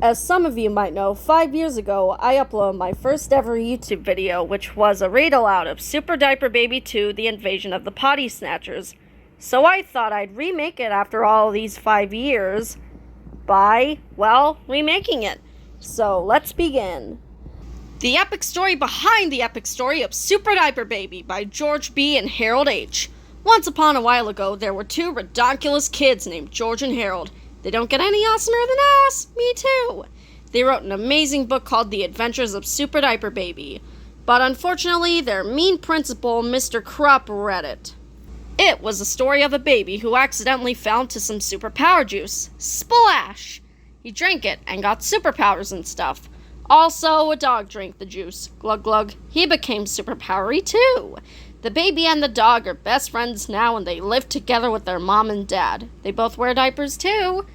As some of you might know, 5 years ago, I uploaded my first ever YouTube video, which was a read aloud of Super Diaper Baby 2, The Invasion of the Potty Snatchers. So I thought I'd remake it after all these 5 years by, well, remaking it. So let's begin. The epic story behind the epic story of Super Diaper Baby by George B. and Harold H. Once upon a while ago, there were two redonkulous kids named George and Harold. They don't get any awesomer than us. Me too. They wrote an amazing book called The Adventures of Super Diaper Baby. But unfortunately, their mean principal, Mr. Krupp, read it. It was a story of a baby who accidentally fell into some superpower juice. Splash! He drank it and got superpowers and stuff. Also, a dog drank the juice. Glug glug. He became superpowery too. The baby and the dog are best friends now, and they live together with their mom and dad. They both wear diapers too.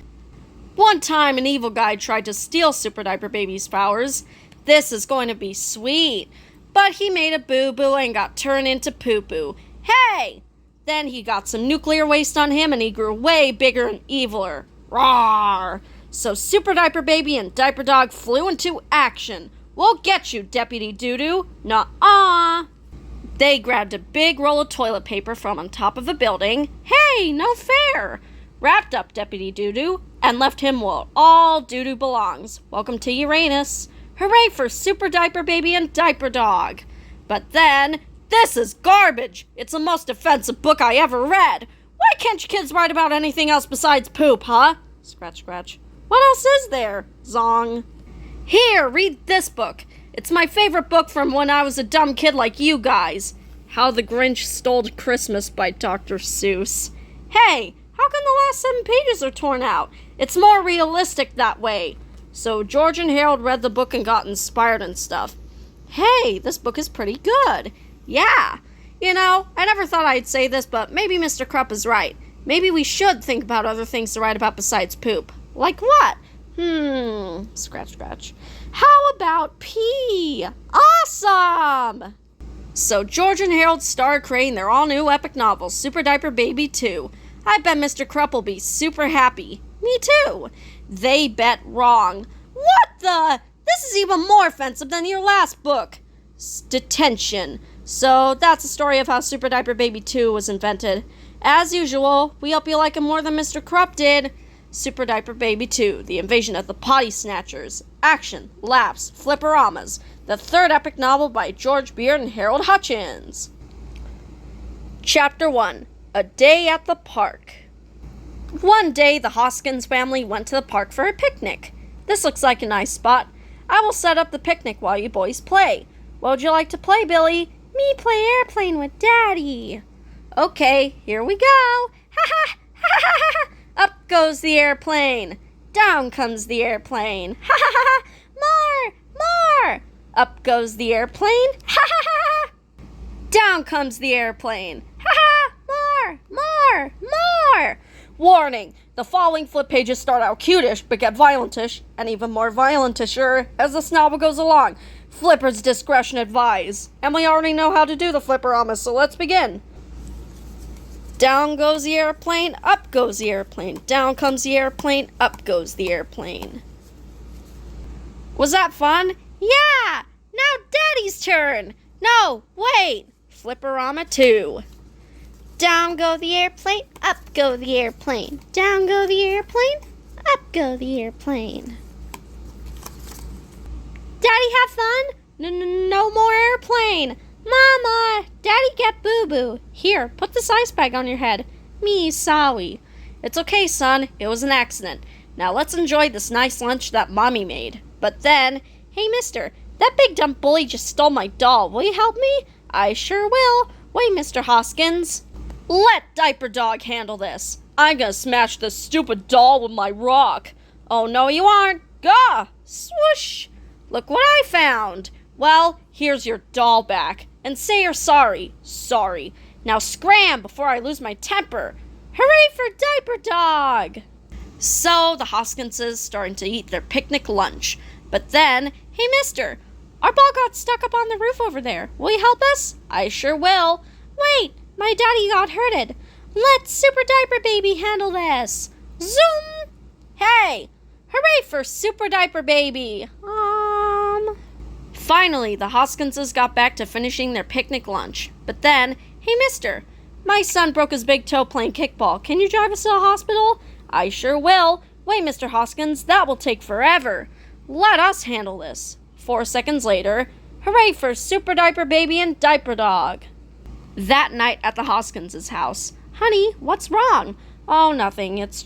One time, an evil guy tried to steal Super Diaper Baby's powers. This is going to be sweet. But he made a boo-boo and got turned into poo-poo. Hey! Then he got some nuclear waste on him, and he grew way bigger and eviler. Rawr! So Super Diaper Baby and Diaper Dog flew into action. We'll get you, Deputy Doo-Doo. Nuh-uh. They grabbed a big roll of toilet paper from on top of a building. Hey, no fair! Wrapped up Deputy Doo-Doo and left him where all doo-doo belongs. Welcome to Uranus. Hooray for Super Diaper Baby and Diaper Dog. But then, this is garbage. It's the most offensive book I ever read. Why can't you kids write about anything else besides poop, huh? Scratch, scratch. What else is there? Zong. Here, read this book. It's my favorite book from when I was a dumb kid like you guys. How the Grinch Stole Christmas by Dr. Seuss. Hey, how come the last 7 pages are torn out? It's more realistic that way. So George and Harold read the book and got inspired and stuff. Hey, this book is pretty good. Yeah. You know, I never thought I'd say this, but maybe Mr. Krupp is right. Maybe we should think about other things to write about besides poop. Like what? Scratch, scratch. How about pee? Awesome! So George and Harold started creating their all-new epic novel, Super Diaper Baby 2. I bet Mr. Krupp will be super happy. Me too. They bet wrong. What the? This is even more offensive than your last book. Detention. So that's the story of how Super Diaper Baby 2 was invented. As usual, we hope you like it more than Mr. Krupp did. Super Diaper Baby 2, The Invasion of the Potty Snatchers. Action, laughs, flipperamas. The third epic novel by George Beard and Harold Hutchins. Chapter 1, A Day at the Park. One day, the Hoskins family went to the park for a picnic. This looks like a nice spot. I will set up the picnic while you boys play. What would you like to play, Billy? Me play airplane with Daddy. Okay, here we go. Ha ha ha ha ha. Up goes the airplane. Down comes the airplane. Ha ha ha ha. More. Up goes the airplane. Ha ha ha ha. Down comes the airplane. Ha ha. More. Warning. The following flip pages start out cutish, but get violentish, and even more violentisher as the novel goes along. Flipper's discretion advised. And we already know how to do the flipperama, so let's begin. Down goes the airplane, up goes the airplane. Down comes the airplane, up goes the airplane. Was that fun? Yeah! Now Daddy's turn! No, wait! Flipperama 2. Down go the airplane, up go the airplane. Down go the airplane, up go the airplane. Daddy, have fun? No more airplane! Mama! Daddy get boo-boo. Here, put this ice bag on your head. Me, sorry. It's okay, son. It was an accident. Now let's enjoy this nice lunch that Mommy made. But then, hey, mister, that big dumb bully just stole my doll. Will you help me? I sure will. Wait, Mr. Hoskins. Let Diaper Dog handle this. I'm gonna smash this stupid doll with my rock. Oh, no, you aren't. Gah! Swoosh! Look what I found. Well, here's your doll back. And say you're sorry. Sorry. Now scram before I lose my temper. Hooray for Diaper Dog! So the Hoskinses started to eat their picnic lunch. But then, hey mister, our ball got stuck up on the roof over there. Will you help us? I sure will. Wait, my daddy got hurted. Let Super Diaper Baby handle this. Zoom! Hey, Hooray for Super Diaper Baby! Finally, the Hoskinses got back to finishing their picnic lunch. But then, hey mister, my son broke his big toe playing kickball. Can you drive us to the hospital? I sure will. Wait, Mr. Hoskins, that will take forever. Let us handle this. 4 seconds later, hooray for Super Diaper Baby and Diaper Dog. That night at the Hoskins' house. Honey, what's wrong? Oh, nothing. It's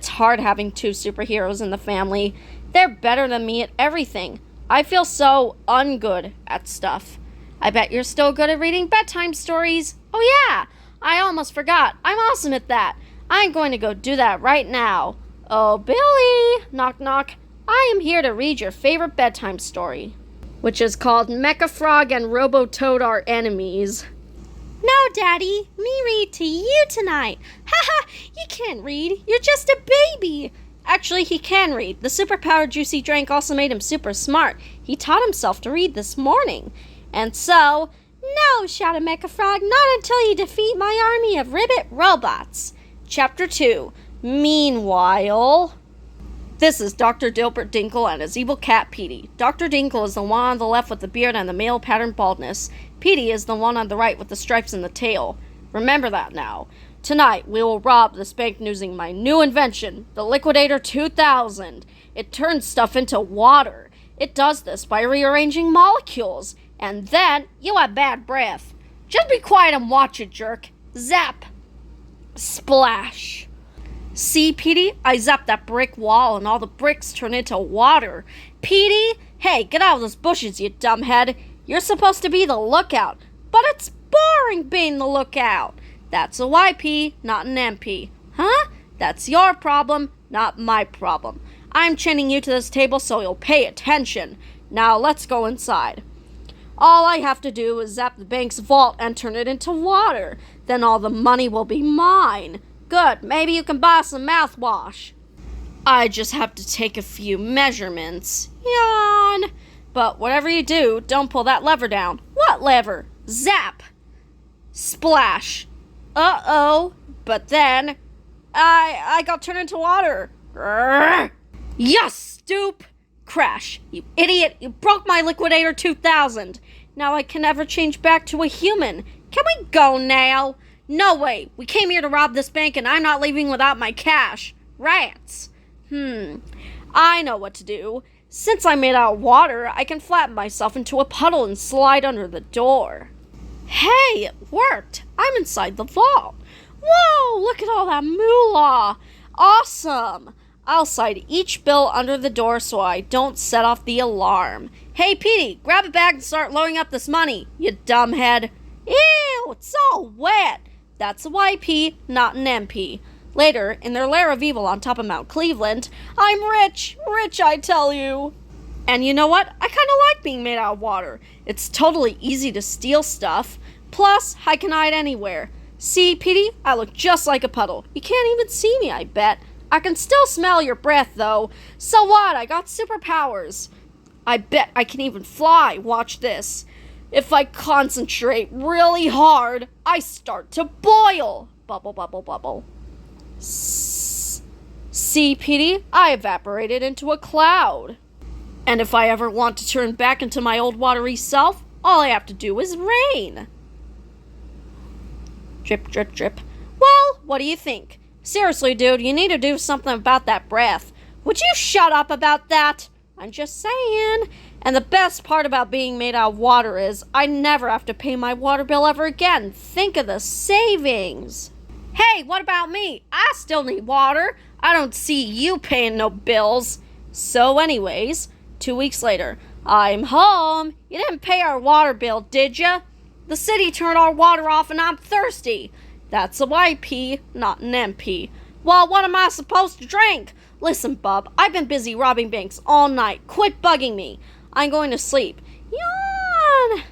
hard having 2 superheroes in the family. They're better than me at everything. I feel so ungood at stuff. I bet you're still good at reading bedtime stories. Oh yeah, I almost forgot. I'm awesome at that. I'm going to go do that right now. Oh, Billy! Knock, knock. I am here to read your favorite bedtime story, which is called Mecha Frog and Robo Toad Are Enemies. No, Daddy. Me read to you tonight. Haha, you can't read. You're just a baby. Actually, he can read. The superpowered juicy drink also made him super smart. He taught himself to read this morning. And so, no, shouted Mecha Frog, not until you defeat my army of ribbit robots. Chapter 2. Meanwhile, this is Dr. Dilbert Dinkle and his evil cat, Petey. Dr. Dinkle is the one on the left with the beard and the male pattern baldness. Petey is the one on the right with the stripes and the tail. Remember that now. Tonight, we will rob this bank using my new invention, the Liquidator 2000. It turns stuff into water. It does this by rearranging molecules. And then, you have bad breath. Just be quiet and watch it, jerk. Zap. Splash. See, Petey? I zapped that brick wall and all the bricks turn into water. Petey? Hey, get out of those bushes, you dumbhead. You're supposed to be the lookout. But it's boring being the lookout. That's a YP, not an MP. Huh? That's your problem, not my problem. I'm chaining you to this table so you'll pay attention. Now let's go inside. All I have to do is zap the bank's vault and turn it into water. Then all the money will be mine. Good, maybe you can buy some mouthwash. I just have to take a few measurements. Yawn. But whatever you do, don't pull that lever down. What lever? Zap. Splash. Uh-oh. But then, I got turned into water. Grrr. Yes, stoop. Crash. You idiot. You broke my Liquidator 2000. Now I can never change back to a human. Can we go now? No way. We came here to rob this bank and I'm not leaving without my cash. Rats. I know what to do. Since I'm made out of water, I can flatten myself into a puddle and slide under the door. Hey, it worked. I'm inside the vault. Whoa, look at all that moolah. Awesome. I'll slide each bill under the door so I don't set off the alarm. Hey, Petey, grab a bag and start loading up this money, you dumbhead. Ew, it's all wet. That's a YP, not an MP. Later, in their lair of evil on top of Mount Cleveland, I'm rich, I tell you. And you know what? I kind of like being made out of water. It's totally easy to steal stuff. Plus, I can hide anywhere. See, Petey? I look just like a puddle. You can't even see me, I bet. I can still smell your breath, though. So what? I got superpowers. I bet I can even fly. Watch this. If I concentrate really hard, I start to boil. Bubble, bubble, bubble. See, Petey? I evaporated into a cloud. And if I ever want to turn back into my old watery self, all I have to do is rain. Drip, drip, drip. Well, what do you think? Seriously, dude, you need to do something about that breath. Would you shut up about that? I'm just saying. And the best part about being made out of water is I never have to pay my water bill ever again. Think of the savings. Hey, what about me? I still need water. I don't see you paying no bills. So anyways, 2 weeks later, I'm home. You didn't pay our water bill, did ya? The city turned our water off and I'm thirsty. That's a YP, not an MP. Well, what am I supposed to drink? Listen, bub, I've been busy robbing banks all night. Quit bugging me. I'm going to sleep. Yawn.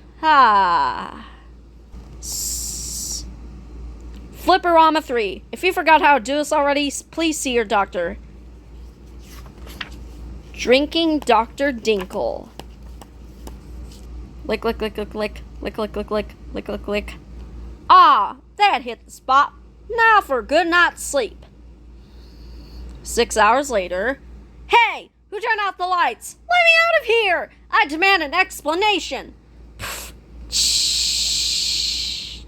Flipperama 3. If you forgot how to do this already, please see your doctor. Drinking Dr. Dinkle. Lick, lick, lick, lick, lick. Lick, lick, lick, lick. Lick, lick, lick. Ah, that hit the spot. Now for a good night's sleep. 6 hours later. Hey, who turned out the lights? Let me out of here! I demand an explanation. Shh.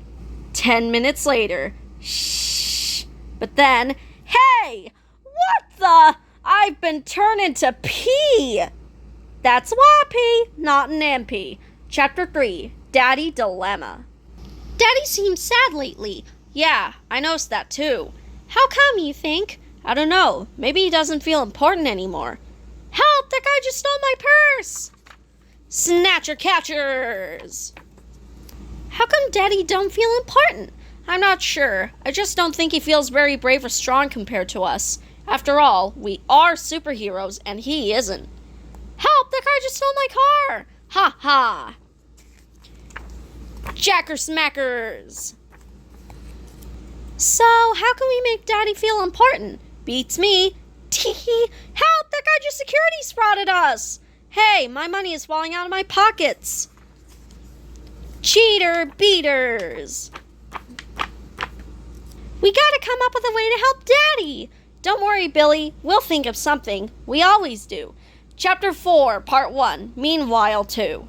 10 minutes later. Shh. But then, hey! What the? I've been turned into pee! That's why pee, not an MP. Chapter 3, Daddy Dilemma. Daddy seems sad lately. Yeah, I noticed that too. How come, you think? I don't know. Maybe he doesn't feel important anymore. Help! That guy just stole my purse! Snatcher catchers! How come Daddy don't feel important? I'm not sure. I just don't think he feels very brave or strong compared to us. After all, we are superheroes and he isn't. Help! That guy just stole my car! Ha ha! Jacker smackers! So, how can we make Daddy feel important? Beats me. Tee-hee! Help! That guy just security spotted us! Hey, my money is falling out of my pockets! Cheater beaters! We gotta come up with a way to help Daddy! Don't worry, Billy. We'll think of something. We always do. Chapter 4, Part 1, Meanwhile 2.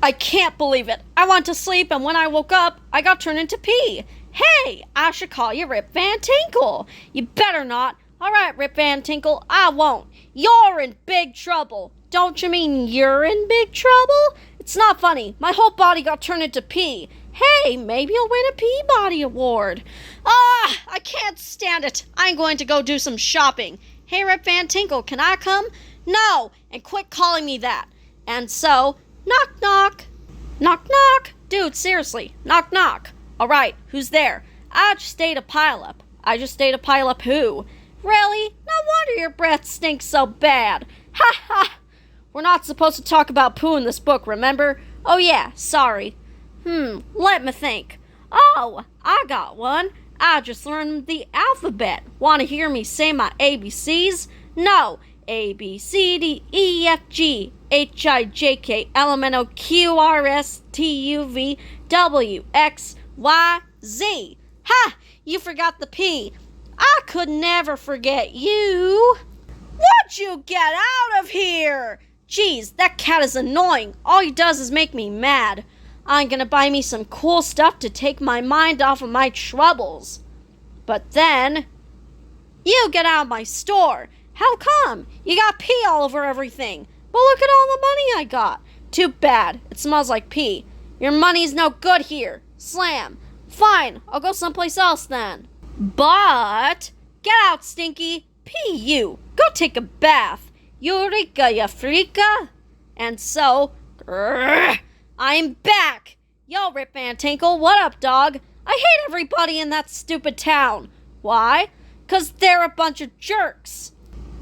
I can't believe it. I went to sleep, and when I woke up, I got turned into pee. Hey, I should call you Rip Van Tinkle. You better not. All right, Rip Van Tinkle, I won't. You're in big trouble. Don't you mean you're in big trouble? It's not funny. My whole body got turned into pee. Hey, maybe you'll win a Peabody Award. I can't stand it. I'm going to go do some shopping. Hey, Rip Van Tinkle, can I come? No, and quit calling me that. And so, knock, knock. Knock, knock. Dude, seriously, knock, knock. All right, who's there? I just ate a pileup. I just ate a pileup who? Really? No wonder your breath stinks so bad. Ha ha. We're not supposed to talk about poo in this book, remember? Oh yeah, sorry. Let me think. Oh, I got one. I just learned the alphabet. Want to hear me say my ABCs? No. A, B, C, D, E, F, G, H, I, J, K, L, M, N, O, Q, R, S, T, U, V, W, X, Y, Z. Ha! You forgot the P. I could never forget you. What'd you get out of here? Jeez, that cat is annoying. All he does is make me mad. I'm gonna buy me some cool stuff to take my mind off of my troubles. But then, you get out of my store. How come? You got pee all over everything. But look at all the money I got. Too bad. It smells like pee. Your money's no good here. Slam. Fine, I'll go someplace else then. But, get out, Stinky. Pee you. Go take a bath. Eureka, ya freaka. And so, I'm back. Yo, Rip Van Tinkle, what up, dog? I hate everybody in that stupid town. Why? 'Cause they're a bunch of jerks.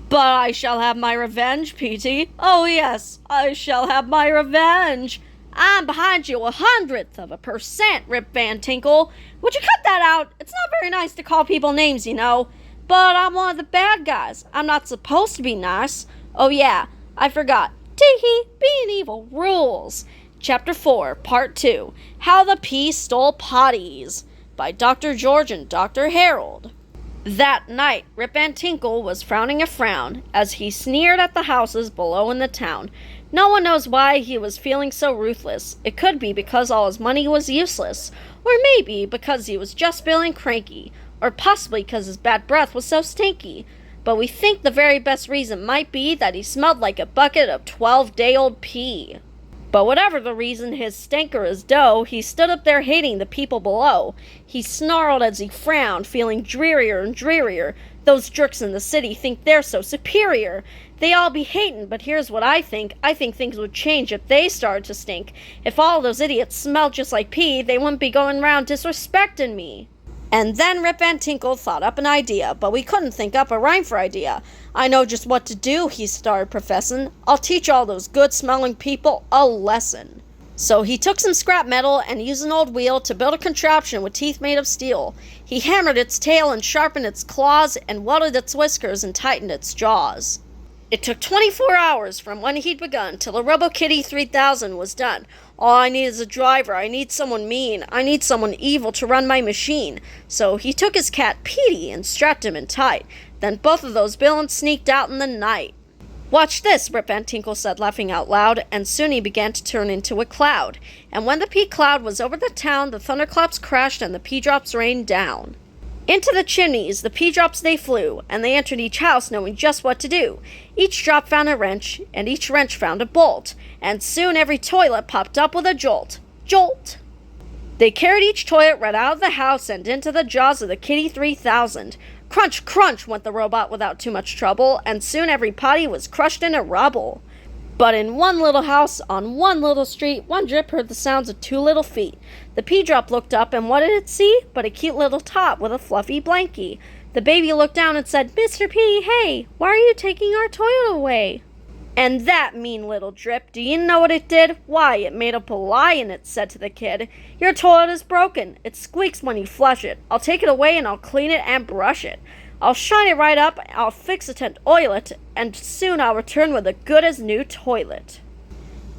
But I shall have my revenge, Petey. Oh yes, I shall have my revenge. I'm behind you 100%, Rip Van Tinkle. Would you cut that out? It's not very nice to call people names, you know. But I'm one of the bad guys. I'm not supposed to be nice. Oh yeah, I forgot. Tee-hee, being evil rules. Chapter 4, Part 2, How the Pea Stole Potties, by Dr. George and Dr. Harold. That night, Rip Van Tinkle was frowning a frown as he sneered at the houses below in the town. No one knows why he was feeling so ruthless. It could be because all his money was useless, or maybe because he was just feeling cranky, or possibly because his bad breath was so stinky. But we think the very best reason might be that he smelled like a bucket of 12-day-old pee. But whatever the reason, his stinker is dough, he stood up there hating the people below. He snarled as he frowned, feeling drearier and drearier. Those jerks in the city think they're so superior. They all be hatin', but here's what I think. I think things would change if they started to stink. If all those idiots smelled just like pee, they wouldn't be going around disrespecting me. And then Rip Van Tinkle thought up an idea, but we couldn't think up a rhyme for idea. I know just what to do, he started professing. I'll teach all those good-smelling people a lesson. So he took some scrap metal and used an old wheel to build a contraption with teeth made of steel. He hammered its tail and sharpened its claws and welded its whiskers and tightened its jaws. It took 24 hours from when he'd begun till the RoboKitty 3000 was done. All I need is a driver. I need someone mean. I need someone evil to run my machine. So he took his cat Petey and strapped him in tight. Then both of those villains sneaked out in the night. "Watch this," Rip Van Tinkle said, laughing out loud, and soon he began to turn into a cloud. And when the pea cloud was over the town, the thunderclaps crashed and the pea drops rained down. Into the chimneys, the pea drops they flew, and they entered each house knowing just what to do. Each drop found a wrench, and each wrench found a bolt, and soon every toilet popped up with a jolt. Jolt! They carried each toilet right out of the house and into the jaws of the Kitty 3000. Crunch, crunch went the robot without too much trouble, and soon every potty was crushed into rubble. But in one little house, on one little street, one drip heard the sounds of two little feet. The pea drop looked up, and what did it see? But a cute little tot with a fluffy blankie. The baby looked down and said, "Mr. P, hey, why are you taking our toilet away?" And that mean little drip, do you know what it did? Why, it made up a lie, and it said to the kid, "Your toilet is broken. It squeaks when you flush it. I'll take it away and I'll clean it and brush it. I'll shine it right up, I'll fix it and oil it, and soon I'll return with a good as new toilet."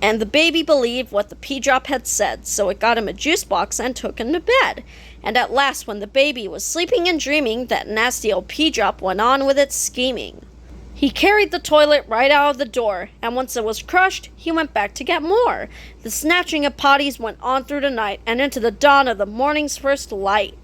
And the baby believed what the pea drop had said, so it got him a juice box and took him to bed. And at last, when the baby was sleeping and dreaming, that nasty old pea drop went on with its scheming. He carried the toilet right out of the door, and once it was crushed, he went back to get more. The snatching of potties went on through the night, and into the dawn of the morning's first light.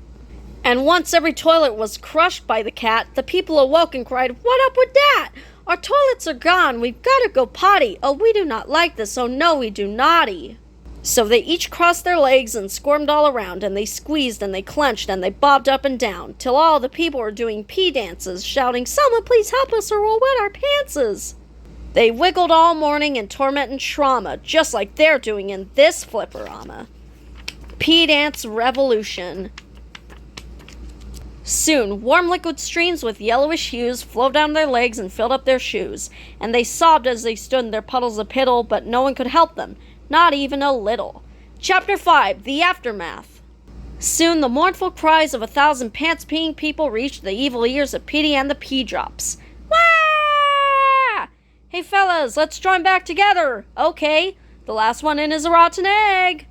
And once every toilet was crushed by the cat, the people awoke and cried, "What up with that? Our toilets are gone, we've got to go potty. Oh, we do not like this, oh no, we do naughty." So they each crossed their legs and squirmed all around, and they squeezed and they clenched and they bobbed up and down, till all the people were doing pee dances, shouting, "Someone please help us or we'll wet our pantses." They wiggled all morning in torment and trauma, just like they're doing in this flipperama. Pee dance revolution. Soon, warm liquid streams with yellowish hues flowed down their legs and filled up their shoes, and they sobbed as they stood in their puddles of piddle, but no one could help them. Not even a little. Chapter 5, The Aftermath. Soon the mournful cries of 1,000 pants-peeing people reached the evil ears of Petey and the Pea Drops. Wah! "Hey fellas, let's join back together." "Okay, the last one in is a rotten egg."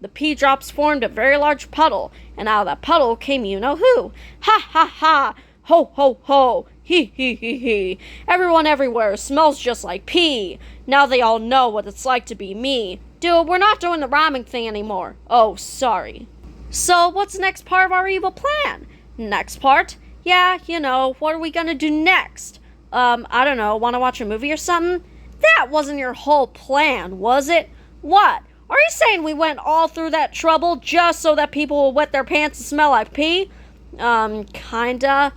The Pea Drops formed a very large puddle, and out of that puddle came you-know-who. "Ha ha ha! Ho ho ho! Hee hee hee hee! Everyone everywhere smells just like pee. Now they all know what it's like to be me. Dude, we're not doing the rhyming thing anymore. Oh, sorry." So, what's the next part of our evil plan? Next part? Yeah, you know, what are we gonna do next? I don't know, wanna watch a movie or something? That wasn't your whole plan, was it? What? Are you saying we went all through that trouble just so that people will wet their pants and smell like pee? Kinda.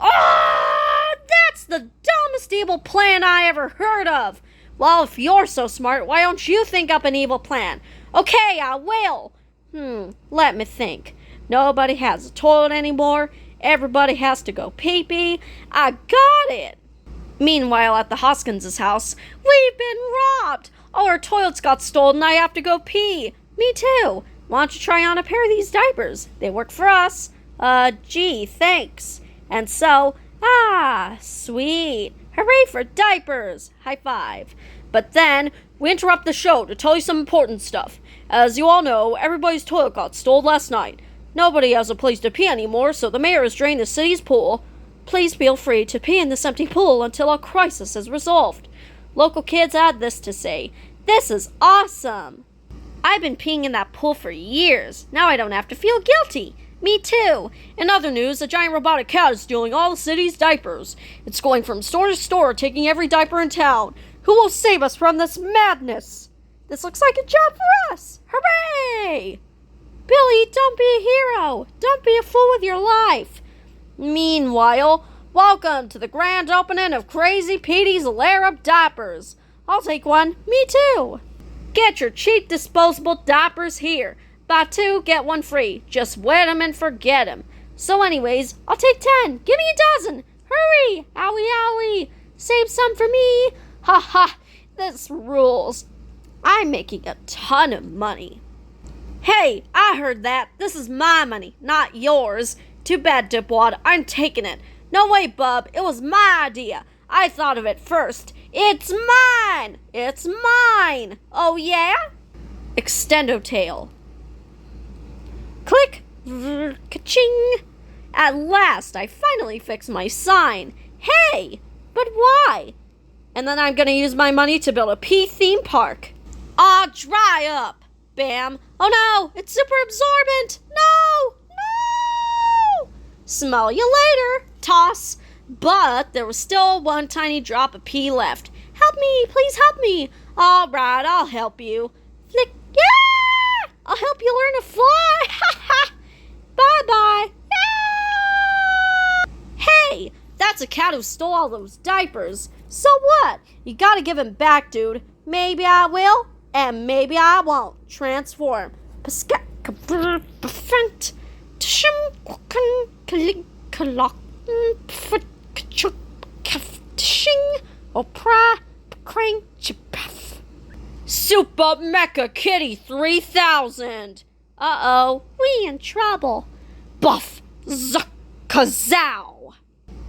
Oh, that's the dumbest evil plan I ever heard of. Well, if you're so smart, why don't you think up an evil plan? Okay, I will. Let me think. Nobody has a toilet anymore. Everybody has to go pee-pee. I got it. Meanwhile, at the Hoskins' house, "We've been robbed. All our toilets got stolen and I have to go pee." "Me too. Why don't you try on a pair of these diapers? They work for us." Gee, thanks." And so, sweet. Hooray for diapers! High five. But then, we interrupt the show to tell you some important stuff. As you all know, everybody's toilet got stolen last night. Nobody has a place to pee anymore, so the mayor has drained the city's pool. Please feel free to pee in this empty pool until our crisis is resolved. Local kids had this to say. "This is awesome. I've been peeing in that pool for years. Now I don't have to feel guilty." "Me too." In other news, a giant robotic cat is stealing all the city's diapers. It's going from store to store, taking every diaper in town. Who will save us from this madness? This looks like a job for us. Hooray! "Billy, don't be a hero. Don't be a fool with your life." Meanwhile, welcome to the grand opening of Crazy Petey's Lair of Diapers. I'll take one. Me too. Get your cheap disposable diapers here. Buy 2, get 1 free. Just wet 'em and forget 'em. So anyways, I'll take 10. Give me a dozen. Hurry! Owie, owie. Save some for me. Ha ha. This rules. I'm making a ton of money. Hey, I heard that. This is my money, not yours. Too bad, Dipwad. I'm taking it. No way, bub. It was my idea. I thought of it first. It's mine. It's mine. Oh, yeah? Extendo tail. Click. Ka-ching. At last, I finally fixed my sign. Hey, but why? And then I'm gonna use my money to build a pee theme park. Aw, dry up! Bam! Oh no! It's super absorbent! No! No! Smell you later! Toss! But there was still one tiny drop of pee left. Help me! Please help me! Alright, I'll help you. Flick! Yeah! I'll help you learn to fly! Ha ha! Bye-bye! Yeah! Hey! That's a cat who stole all those diapers. So what? You gotta give him back, dude. Maybe I will, and maybe I won't. Transform. Super Mecha Kitty 3000. Uh-oh, we in trouble. Buff Zuckazow.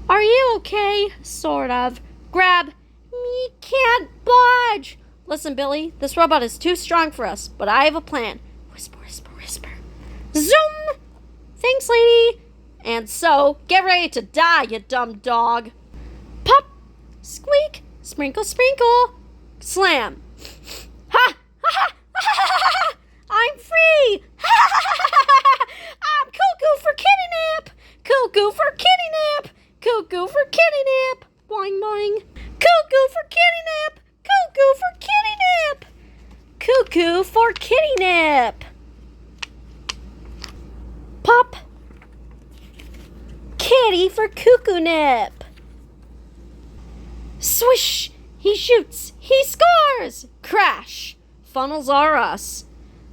Are you okay? Sort of. Grab. Me can't budge. Listen, Billy, this robot is too strong for us, but I have a plan. Whisper, whisper, whisper. Zoom! Thanks, lady. And so, get ready to die, you dumb dog. Pop! Squeak! Sprinkle, sprinkle! Slam! Ha! Ha ha! Ha! I'm free! Ha ha! I'm cuckoo for kitty nap! Cuckoo for kitty nap! Cuckoo for kitty nap! Boing, boing! Cuckoo for kitty nap! Cuckoo for kitty nap! Cuckoo for kitty nap! Pop! Kitty for cuckoo nap! Swish! He shoots! He scores! Crash! Funnels are us.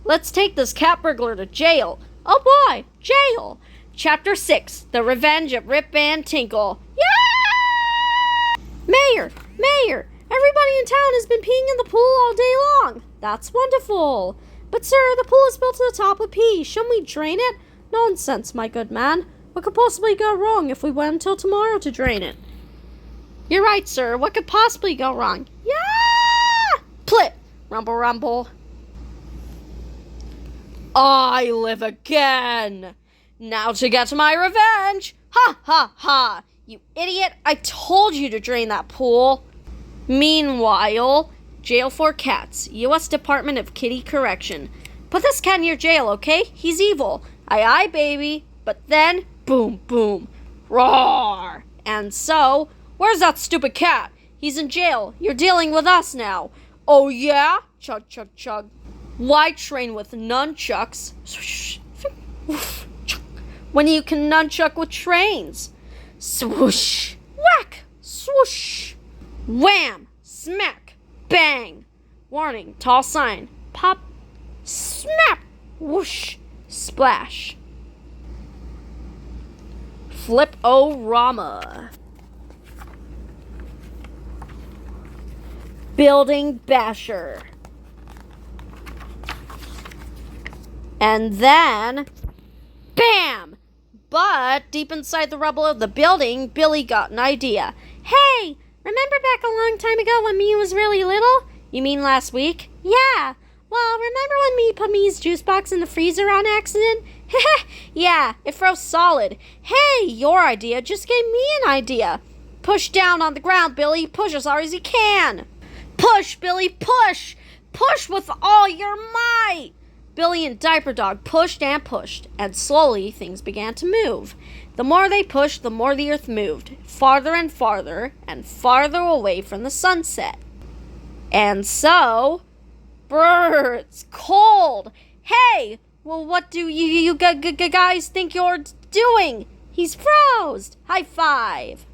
Let's take this cat burglar to jail. Oh boy! Jail! Chapter 6, The Revenge of Rip Van Tinkle. Yeah! Mayor! Mayor! Everybody in town has been peeing in the pool all day long. That's wonderful. But sir, the pool is built to the top with pee. Shouldn't we drain it? Nonsense, my good man. What could possibly go wrong if we wait until tomorrow to drain it? You're right, sir. What could possibly go wrong? Yeah! Plip! Rumble, rumble. I live again! Now to get to my revenge! Ha, ha, ha! You idiot! I told you to drain that pool! Meanwhile, jail for cats. U.S. Department of Kitty Correction. Put this cat in your jail, okay? He's evil. Aye, aye, baby. But then, boom, boom. Roar! And so, where's that stupid cat? He's in jail. You're dealing with us now. Oh, yeah? Chug, chug, chug. Why train with nunchucks? When you can nunchuck with trains. Swoosh, whack, swoosh, wham, smack, bang. Warning, tall sign. Pop, snap, whoosh, splash. Flip-O-Rama. Building basher. And then, bam! But deep inside the rubble of the building, Billy got an idea. Hey, remember back a long time ago when me was really little? You mean last week? Yeah. Well, remember when me put me's juice box in the freezer on accident? Yeah, it froze solid. Hey, your idea just gave me an idea. Push down on the ground, Billy. Push as hard as you can. Push, Billy, push. Push with all your might. Billy and Diaper Dog pushed, and slowly things began to move. The more they pushed, the more the earth moved, farther and farther away from the sunset. And so, brr, it's cold. Hey, well, what do you guys think you're doing? He's froze. High five.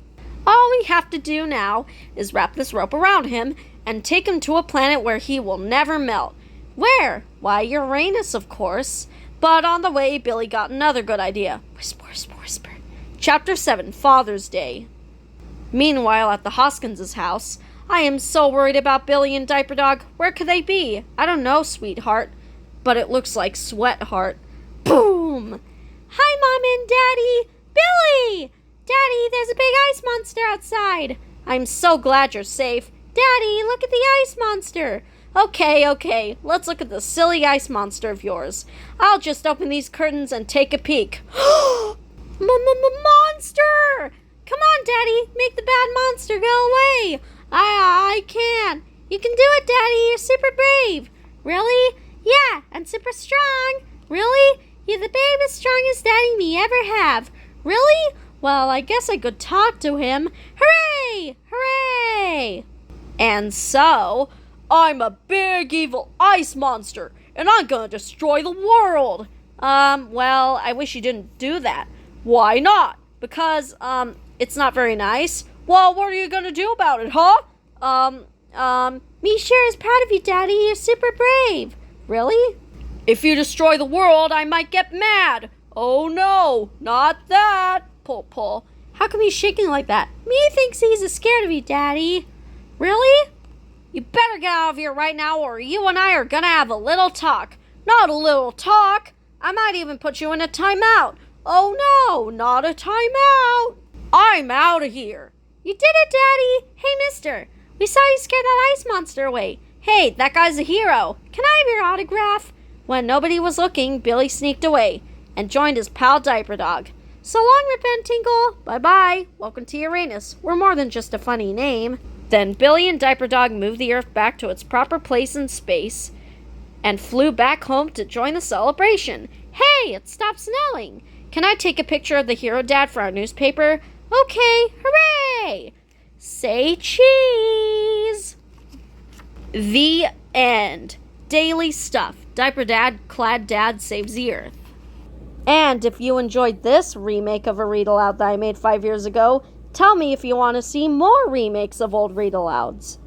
All we have to do now is wrap this rope around him and take him to a planet where he will never melt. Where? Why, Uranus, of course. But on the way, Billy got another good idea. Whisper, whisper, whisper. Chapter 7, Father's Day. Meanwhile, at the Hoskins' house, I am so worried about Billy and Diaper Dog. Where could they be? I don't know, sweetheart. But it looks like Sweatheart. Boom! Hi, Mom and Daddy! Billy! Daddy, there's a big ice monster outside. I'm so glad you're safe. Daddy, look at the ice monster. Okay, let's look at the silly ice monster of yours. I'll just open these curtains and take a peek. Monster! Come on, Daddy, make the bad monster go away. I can. You can do it, Daddy. You're super brave. Really? Yeah, and super strong. Really? You're the baby's strongest daddy me ever have. Really? Well, I guess I could talk to him. Hooray! Hooray! And so, I'm a big evil ice monster, and I'm gonna destroy the world. Well, I wish you didn't do that. Why not? Because, it's not very nice. Well, what are you gonna do about it, huh? Me sure is proud of you, Daddy. You're super brave. Really? If you destroy the world, I might get mad. Oh no, not that. Pull. How come he's shaking like that? Me thinks he's scared of you, Daddy. Really? You better get out of here right now, or you and I are gonna have a little talk. Not a little talk. I might even put you in a timeout. Oh no, not a timeout. I'm out of here. You did it, Daddy. Hey, mister. We saw you scare that ice monster away. Hey, that guy's a hero. Can I have your autograph? When nobody was looking, Billy sneaked away and joined his pal Diaper Dog. So long, Rip and Tinkle. Bye-bye. Welcome to Uranus. We're more than just a funny name. Then Billy and Diaper Dog moved the Earth back to its proper place in space and flew back home to join the celebration. Hey, it stopped snowing. Can I take a picture of the hero dad for our newspaper? Okay, hooray! Say cheese! The end. Daily stuff. Diaper Dad, Clad Dad saves the Earth. And if you enjoyed this remake of a Read Aloud that I made 5 years ago, tell me if you want to see more remakes of old Read Alouds.